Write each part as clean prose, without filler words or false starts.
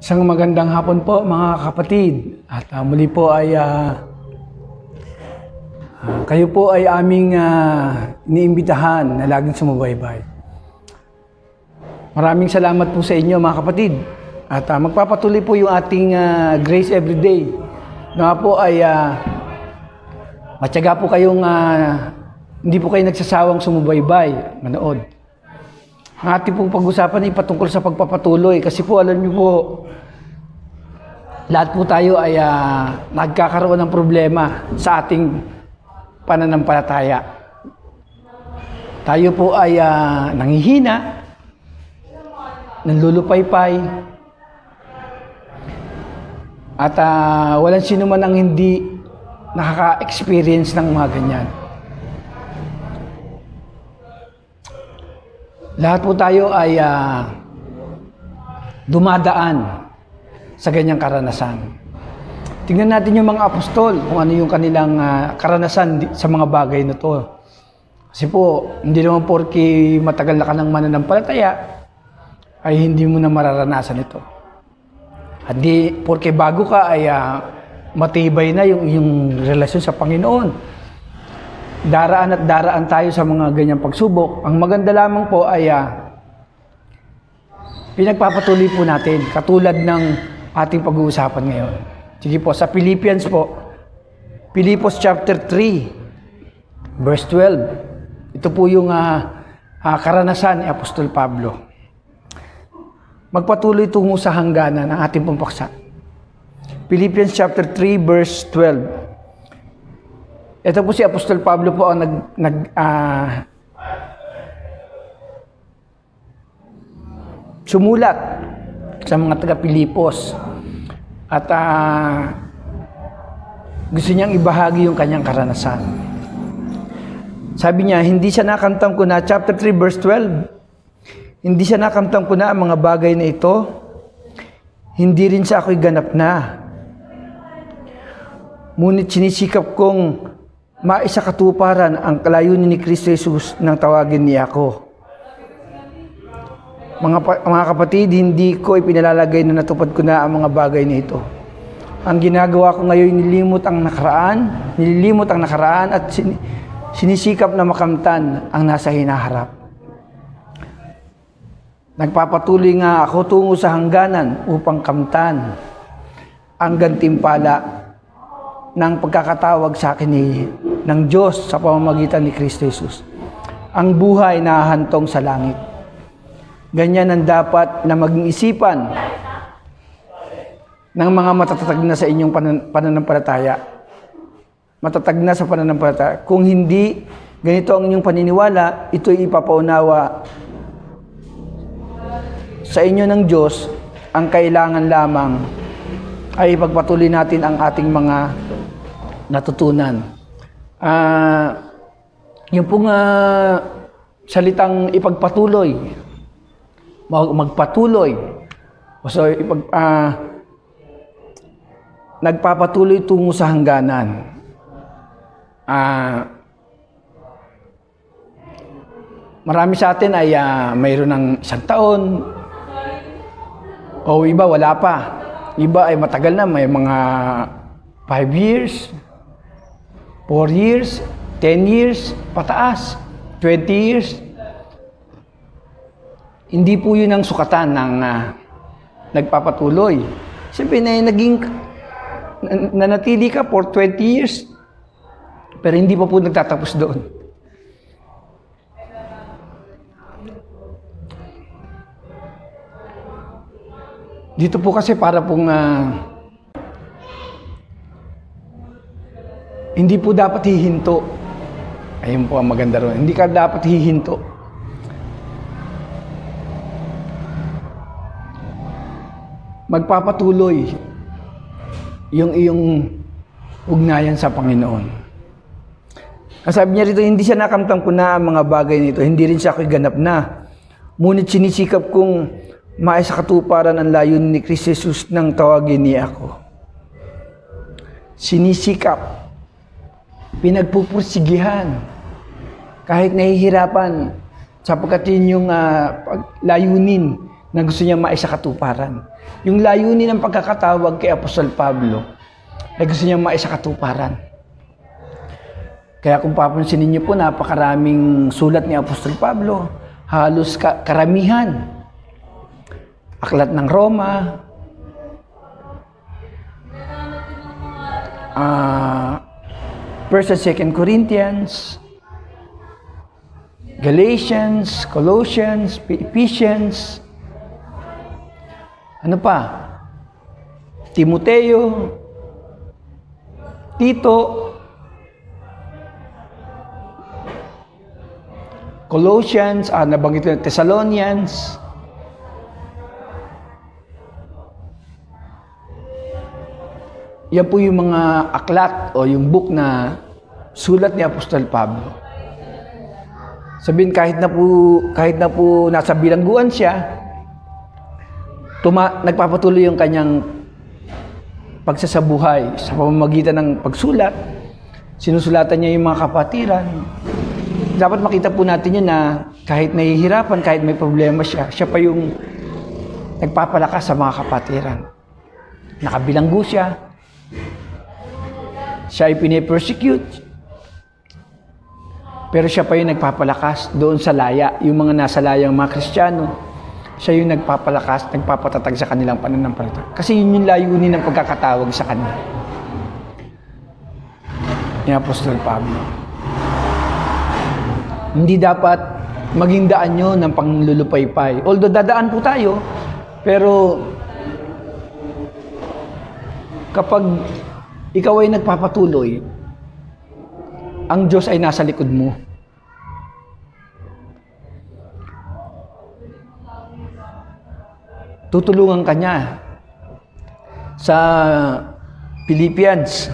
Isang magandang hapon po mga kapatid. At muli po ay kayo po ay aming iniimbitahan na laging sumubaybay. Maraming salamat po sa inyo mga kapatid. At magpapatuloy po yung ating Grace Everyday. Na po ay matyaga po kayong hindi po kayo nagsasawang sumubaybay, manood. Ang ating pong pag-usapan ay patungkol sa pagpapatuloy kasi po alam niyo po, lahat po tayo ay nagkakaroon ng problema sa ating pananampalataya. Tayo po ay nanghihina, nanlulupaypay, at walang sino man ang hindi nakaka-experience ng mga ganyan. Lahat po tayo ay dumadaan sa ganyang karanasan. Tingnan natin yung mga apostol, kung ano yung kanilang karanasan sa mga bagay na to. Kasi po, hindi naman porke matagal na ka ng mananampalataya, ay hindi mo na mararanasan ito. At di porke bago ka ay matibay na yung relasyon sa Panginoon. Daraan at daraan tayo sa mga ganyang pagsubok. Ang maganda lamang po ay pinagpapatuloy po natin, katulad ng ating pag-uusapan ngayon. Sige po, sa Philippians po, Philippians chapter 3, verse 12. Ito po yung karanasan ni Apostol Pablo. Magpatuloy tungo sa hangganan ng ating pampaksa. Philippians chapter 3, verse 12. Ito po si Apostol Pablo po ang sumulat sa mga taga-Pilipos at gusto niyang ibahagi yung kanyang karanasan. Sabi niya, hindi siya nakamtam ko na, chapter 3 verse 12, hindi siya nakamtam ko na ang mga bagay na ito, hindi rin sa ako'y ganap na. Ngunit sinisikap kong maisakatuparan ang kalayunin ni Kristo Jesus nang tawagin niya ako. Mga kapatid, hindi ko ipinalalagay na natupad ko na ang mga bagay na ito. Ang ginagawa ko ngayon, nililimot ang nakaraan at sinisikap na makamtan ang nasa hinaharap. Nagpapatuloy nga ako tungo sa hangganan upang kamtan ang gantimpala ng pagkakatawag sa akin ng Diyos sa pamamagitan ni Kristo Jesus. Ang buhay na hahantong sa langit. Ganyan ang dapat na maging isipan ng mga matatag na sa inyong pananampalataya. Matatag na sa pananampalataya. Kung hindi ganito ang inyong paniniwala, ito'y ipapaunawa sa inyo ng Diyos. Ang kailangan lamang ay ipagpatuloy natin ang ating mga natutunan. Yung pong salitang ipagpatuloy, magpatuloy. So, nagpapatuloy tungo sa hangganan. Marami sa atin ay mayroon ng 1 taon, o iba wala pa. Iba ay matagal na, may mga 5 years, 4 years, 10 years, pataas, 20 years. Hindi po yun ang sukatan ng nagpapatuloy. Siyempre nanatili ka for 20 years, pero hindi pa po nagtatapos doon. Dito po kasi para pong hindi po dapat hihinto. Ayun po ang maganda ron. Hindi ka dapat hihinto. Magpapatuloy yung iyong ugnayan sa Panginoon. Sabi niya rito, hindi siya nakamtam ko na ang mga bagay nito. Hindi rin siya ako'y ganap na. Ngunit sinisikap kong maisakatuparan ang layunin ni Kristo Jesus nang tawagin niya ako. Sinisikap. Pinagpupursigihan. Kahit nahihirapan, sapagkat yun yung layunin na gusto niya maisakatuparan. Yung layunin ng pagkakatawag kay Apostol Pablo ay gusto niya maisakatuparan. Kaya kung papansinin niyo po, napakaraming sulat ni Apostol Pablo. Halos karamihan. Aklat ng Roma, First and Second Corinthians, Galatians, Colossians, Ephesians, ano pa? Timoteo, Tito, Colossians, nabanggit ko na Thessalonians, yan po yung mga aklat o yung book na sulat ni Apostol Pablo. Sabihin kahit na po nasa bilangguan siya, nagpapatuloy yung kanyang pagsasabuhay sa pamamagitan ng pagsulat. Sinusulatan niya yung mga kapatiran. Dapat makita po natin yun na kahit nahihirapan, kahit may problema siya pa yung nagpapalakas sa mga kapatiran. Nakabilanggo siya. Siya ay pinipersecute. Pero siya pa yung nagpapalakas doon sa laya. Yung mga nasa layang mga Kristiyano, siya yung nagpapalakas, nagpapatatag sa kanilang pananampalataya. Kasi yun yung layunin ng pagkakatawag sa kanila. Ni Apostol Pablo. Hindi dapat maging daan nyo ng panglulupaypay. Although dadaan po tayo, pero kapag ikaw ay nagpapatuloy, ang Diyos ay nasa likod mo. Tutulungan ka niya. Sa Philippians,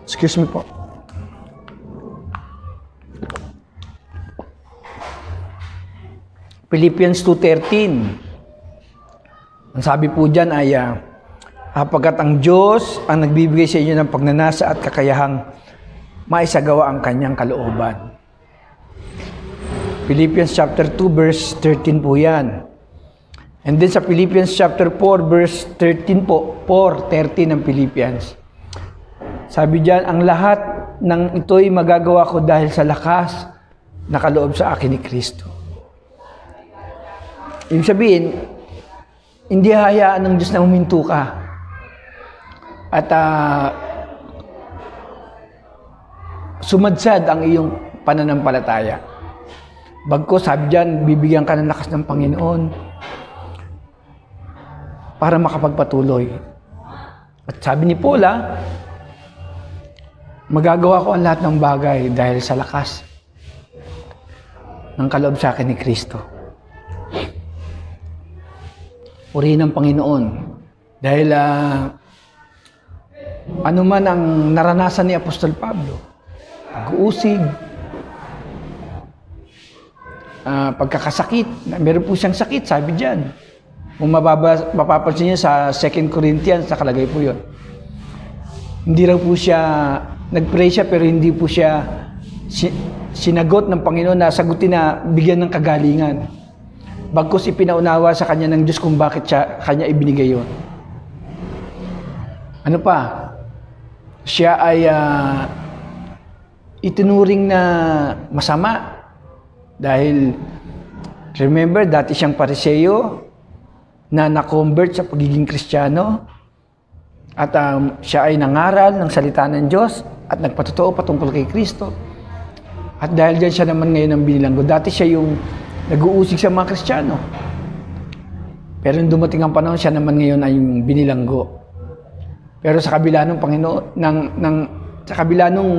excuse me po. Philippians 2:13. Ang sabi po dyan ay, pagkat ang Diyos ang nagbibigay sa inyo ng pagnanasa at kakayahang maisagawa ang kanyang kalooban. Philippians chapter 2 verse 13 po yan. And then sa Philippians chapter 4 verse 13 po, 4:13 ng Philippians. Sabi dyan, ang lahat ng ito'y magagawa ko dahil sa lakas na kaloob sa akin ni Kristo. Ibig sabihin, hindi hayaan ng Diyos na huminto ka. At sumadsad ang iyong pananampalataya. Bagkus, sabi dyan, bibigyan ka ng lakas ng Panginoon para makapagpatuloy. At sabi ni Paula, magagawa ko ang lahat ng bagay dahil sa lakas ng kaloob sa akin ni Kristo. Purihin ng Panginoon. Dahil ano man ang naranasan ni Apostol Pablo, pag-uusig, pagkakasakit, meron po siyang sakit, sabi dyan. Kung mapapansin niyo sa 2 Corinthians, nakalagay po yun. Hindi raw po siya, nag-pray siya, pero hindi po siya sinagot ng Panginoon na sagutin na bigyan ng kagalingan. Bagkus ipinaunawa sa kanya ng Diyos kung bakit kanya ibinigay yun. Ano pa? Siya ay itinuring na masama. Dahil, remember, dati siyang Pariseo na na-convert sa pagiging Kristiyano. At siya ay nangaral ng salita ng Diyos at nagpatotoo patungkol kay Kristo. At dahil dyan siya naman ngayon ang binilanggo. Dati siya yung nag-uusig sa mga Kristiyano. Pero nung dumating ang panahon, siya naman ngayon ay yung binilanggo. Pero sa kabila ng Panginoon, sa kabila ng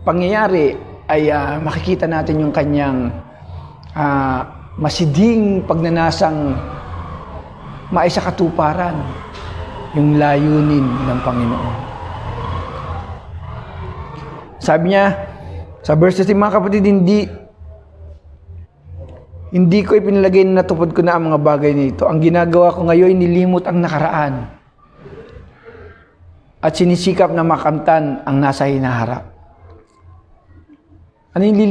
pangyayari, ay makikita natin yung kanyang masiding pagnanasang maisakatuparan yung layunin ng Panginoon. Sabi niya, sa verse 13, mga kapatid, hindi ko ipinalagay na natupad ko na ang mga bagay nito. Ang ginagawa ko ngayon, nilimot ang nakaraan. At sinisikap na makamtan ang nasa hinaharap. Ano yung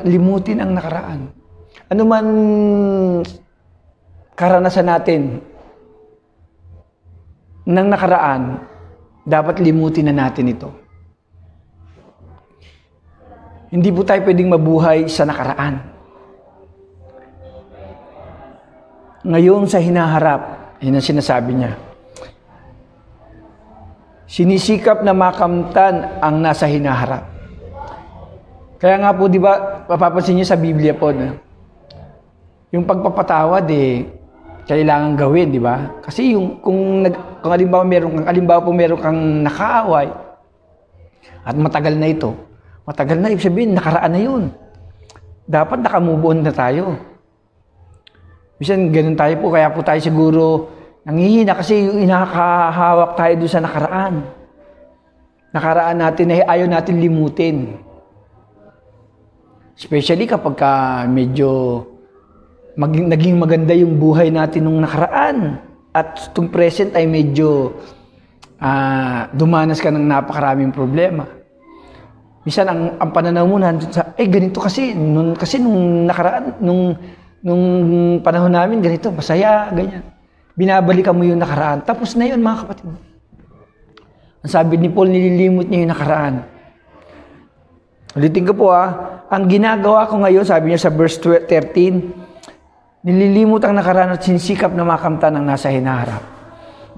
limutin ang nakaraan? Ano man karanasan natin ng nakaraan, dapat limutin na natin ito. Hindi po tayo pwedeng mabuhay sa nakaraan. Ngayon sa hinaharap, yun ang sinasabi niya. Sinisikap na makamtan ang nasa hinaharap. Kaya nga po, di ba, mapapansin niyo sa Biblia po, yung pagpapatawad, kailangan gawin, di ba? Kasi kung halimbawa meron kang nakaaway, at matagal na ito, ibig sabihin, nakaraan na yun. Dapat nakamove on na tayo. Minsan, ganun tayo po, kaya po tayo siguro nanghihina kasi yung inakahawak tayo doon sa nakaraan. Nakaraan natin, ayaw natin limutin. Especially kapag medyo naging maganda yung buhay natin nung nakaraan at itong present ay medyo dumanas ka ng napakaraming problema. Minsan ang pananaw mo nandun sa ganito kasi nung nakaraan nung panahon namin ganito masaya ganyan. Binabalikan mo yung nakaraan. Tapos na yun mga kapatid. Ang sabi ni Paul, nililimot niya yung nakaraan. Ulitin ko po ang ginagawa ko ngayon, sabi niya sa verse 13, nililimot ang nakaraan at sinisikap na makamtan ang nasa hinaharap.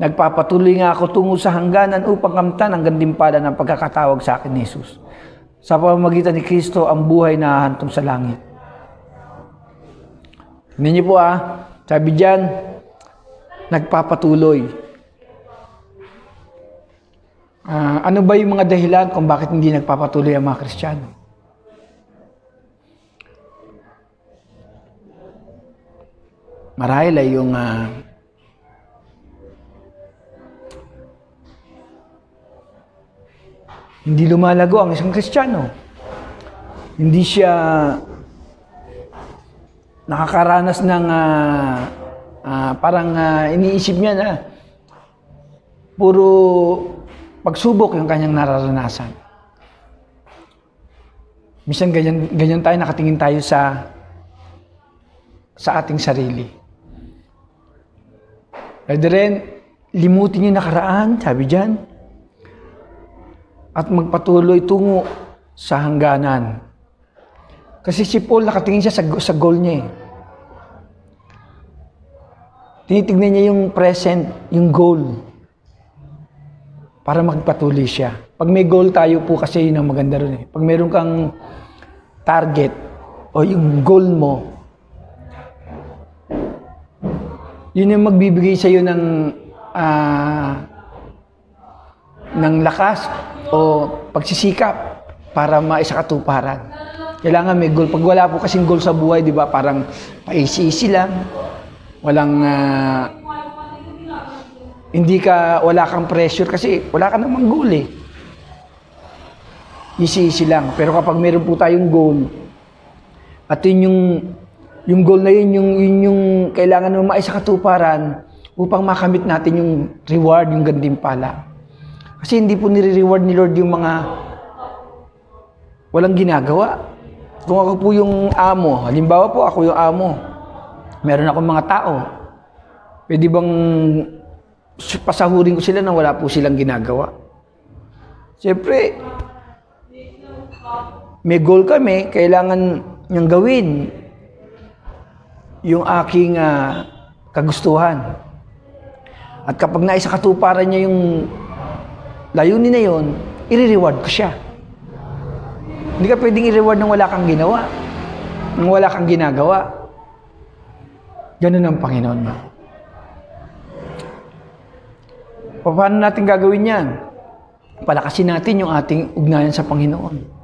Nagpapatuloy nga ako tungo sa hangganan upang kamtan ang gantimpala ng pagkakatawag sa akin ni Jesus. Sa pamamagitan ni Kristo, ang buhay na hahantong sa langit. Tingnan niyo po sabi diyan, nagpapatuloy. Ano ba yung mga dahilan kung bakit hindi nagpapatuloy ang mga Kristiyano? Marahil ay yung hindi lumalago ang isang Kristiyano. Hindi siya nakakaranas ng parang iniisip niya na puro pagsubok yung kanyang nararanasan. Minsan ganyan tayo, nakatingin tayo sa ating sarili. Pwede rin, limutin yung nakaraan, sabi dyan, at magpatuloy tungo sa hangganan. Kasi si Paul, nakatingin siya sa goal niya. Tinitignan niya yung present, yung goal, para magpatuloy siya. Pag may goal tayo po, kasi yun ang maganda rin. Pag meron kang target, o yung goal mo, yun yung magbibigay sa iyo ng lakas o pagsisikap para maisakatuparan. Kailangan may goal. Pag wala po kasing goal sa buhay, di ba, parang paisi-isi lang. Walang, wala kang pressure kasi wala ka namang goal Isi-isi lang. Pero kapag meron po tayong goal, at yun yung goal na yun yung kailangan mo maisakatuparan upang makamit natin yung reward, yung gantimpala. Kasi hindi po nire-reward ni Lord yung mga walang ginagawa. Kung ako po yung amo, halimbawa po ako yung amo, meron akong mga tao, pwede bang pasahurin ko sila na wala po silang ginagawa? Siyempre, may goal kami, kailangan niyang gawin yung aking kagustuhan. At kapag naisakatuparan niya yung layunin na yun, i-reward ko siya. Hindi ka pwedeng i-reward nang wala kang ginawa, nang wala kang ginagawa. Ganun ang Panginoon mo. Paano natin gagawin yan? Palakasin natin yung ating ugnayan sa Panginoon.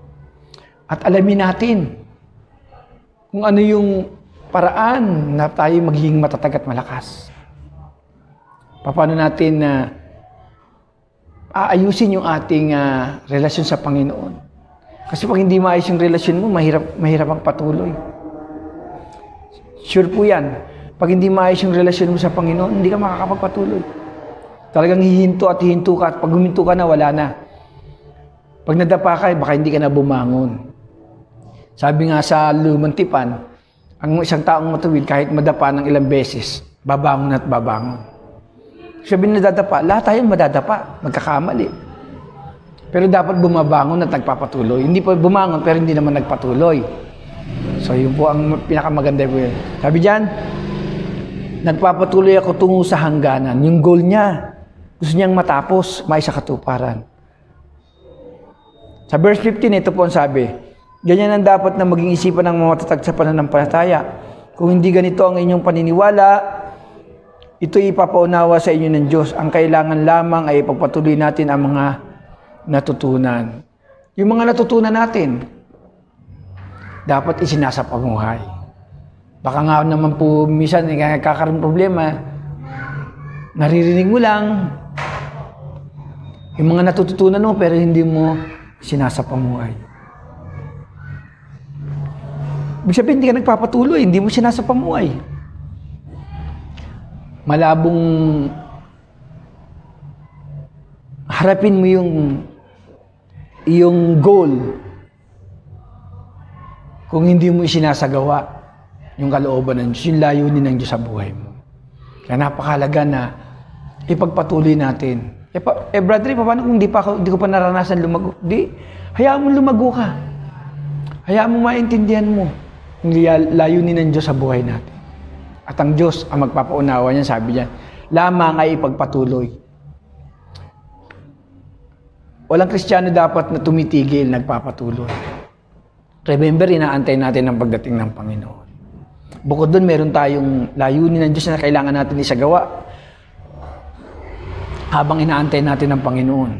At alamin natin kung ano yung paraan na tayo magiging matatag at malakas. Paano natin aayusin yung ating relasyon sa Panginoon. Kasi pag hindi maayos yung relasyon mo, mahirap ang patuloy. Sure po yan. Pag hindi maayos yung relasyon mo sa Panginoon, hindi ka makakapagpatuloy. Talagang hihinto at hihinto ka, at pag huminto ka na, wala na. Pag nadapa ka, baka hindi ka na bumangon. Sabi nga sa Lumang Tipan, ang isang taong matuwid kahit madapa ng ilang beses, babangon at babangon. Sabi na dadapa, lahat tayo madadapa, magkakamali. Pero dapat bumabangon at nagpapatuloy. Hindi pa bumangon pero hindi naman nagpatuloy. So yun po ang pinakamaganda po yun. Sabi dyan, nagpapatuloy ako tungo sa hangganan. Yung goal niya, gusto niyang matapos, may sa katuparan. Sa verse 15, ito po ang sabi, ganyan ang dapat na maging isipan ng mga matatag sa pananampalataya. Kung hindi ganito ang inyong paniniwala, ito'y ipapaunawa sa inyo ng Diyos. Ang kailangan lamang ay ipagpatuloy natin ang mga natutunan. Yung mga natutunan natin, dapat isinasapamuhay. Baka nga naman po minsan kakaroon problema, naririnig mo lang yung mga natututunan mo pero hindi mo sinasapamuhay. Ibig sabihin, hindi ka nagpapatuloy, hindi mo sinasapamuhay. Malabong harapin mo yung goal kung hindi mo isinasagawa yung kalooban ng Diyos, yung layunin ng Diyos sa buhay mo. Kaya napakahalaga na ipagpatuloy natin. Brother, paano kung di ko pa naranasan lumago? Hayaan mo lumago ka. Hayaan mo maintindihan mo yung layunin ng Diyos sa buhay natin. At ang Diyos ang magpapaunawa niya, sabi niya, lamang ay ipagpatuloy. Walang Kristiyano dapat na tumitigil, nagpapatuloy. Remember, inaantay natin ang pagdating ng Panginoon. Bukod doon, meron tayong layunin ng Diyos na kailangan natin isagawa habang inaantay natin ang Panginoon.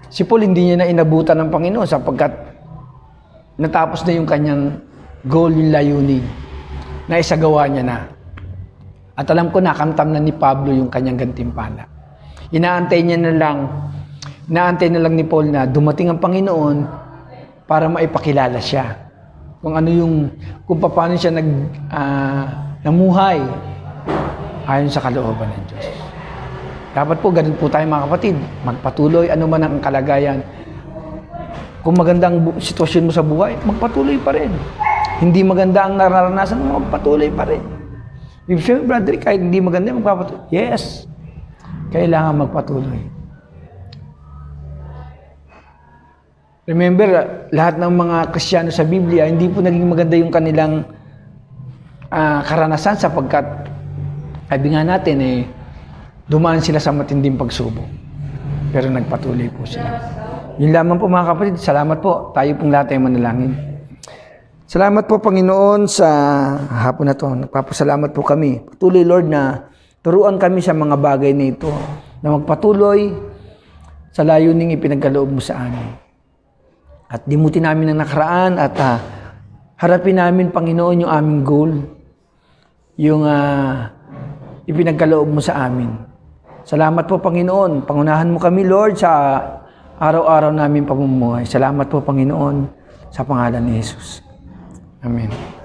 Si Paul, hindi niya na inabutan ng Panginoon sapagkat natapos na yung kanyang goal, yung layunin, na isagawa niya na. At alam ko, nakamtam na ni Pablo yung kanyang gantimpala. Inaantay na lang ni Paul na dumating ang Panginoon para maipakilala siya. Kung paano siya namuhay ayon sa kalooban ng Diyos. Dapat po, ganun po tayo mga kapatid. Magpatuloy, ano man ang kalagayan. Kung magandang sitwasyon mo sa buhay, magpatuloy pa rin. Hindi maganda ang nararanasan mo, magpatuloy pa rin. Ibig sabihin, brother, kahit hindi maganda, magpapatuloy. Yes, kailangan magpatuloy. Remember, lahat ng mga Kristiyano sa Biblia, hindi po naging maganda yung kanilang karanasan sapagkat, sabi nga natin, dumaan sila sa matinding pagsubok. Pero nagpatuloy po sila. Yun lamang po mga kapatid. Salamat po. Tayo pong lahat ay manalangin. Salamat po Panginoon sa hapon na to. Nagpapasalamat po kami. Patuloy Lord na turuan kami sa mga bagay na ito. Na magpatuloy sa layuning ipinagkaloob mo sa amin. At dimutin namin ang nakaraan at harapin namin Panginoon yung aming goal. Yung ipinagkaloob mo sa amin. Salamat po, Panginoon. Pangunahan mo kami, Lord, sa araw-araw namin pamumuhay. Salamat po, Panginoon, sa pangalan ni Jesus. Amen.